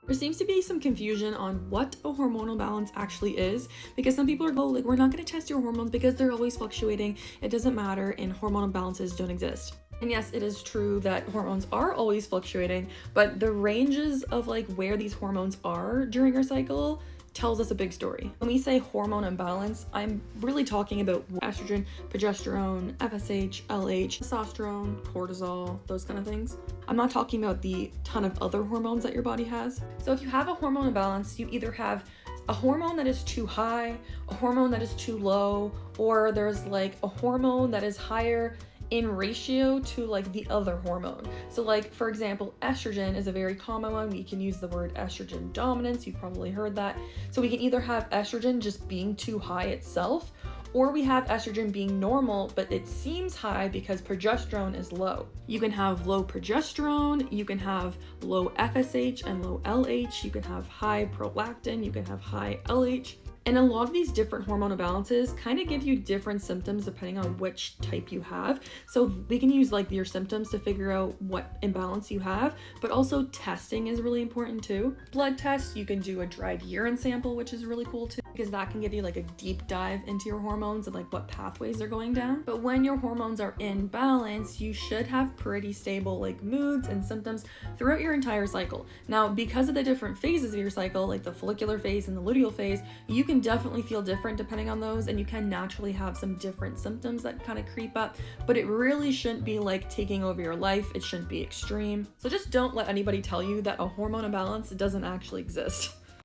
There seems to be some confusion on what a hormonal balance actually is, because some people are, oh, like, we're not going to test your hormones because they're always fluctuating. It doesn't matter, and hormonal balances don't exist. And yes, it is true that hormones are always fluctuating, but the ranges of like where these hormones are during our cycle tells us a big story. When we say hormone imbalance, I'm really talking about estrogen, progesterone, FSH, LH, testosterone, cortisol, those kind of things. I'm not talking about the ton of other hormones that your body has. So if you have a hormone imbalance, you either have a hormone that is too high, a hormone that is too low, or there's like a hormone that is higher in ratio to like the other hormone. So like, for example, estrogen is a very common one. We can use the word estrogen dominance. You've probably heard that. So we can either have estrogen just being too high itself, or we have estrogen being normal, but it seems high because progesterone is low. You can have low progesterone, you can have low FSH and low LH, you can have high prolactin, you can have high LH. And a lot of these different hormone imbalances kind of give you different symptoms depending on which type you have. So we can use like your symptoms to figure out what imbalance you have, but also testing is really important too. Blood tests, you can do a dried urine sample, which is really cool too, because that can give you like a deep dive into your hormones and like what pathways they're going down. But when your hormones are in balance, you should have pretty stable like moods and symptoms throughout your entire cycle. Now, because of the different phases of your cycle, like the follicular phase and the luteal phase, you can definitely feel different depending on those, and you can naturally have some different symptoms that kind of creep up, but it really shouldn't be like taking over your life. It shouldn't be extreme. So just don't let anybody tell you that a hormone imbalance doesn't actually exist.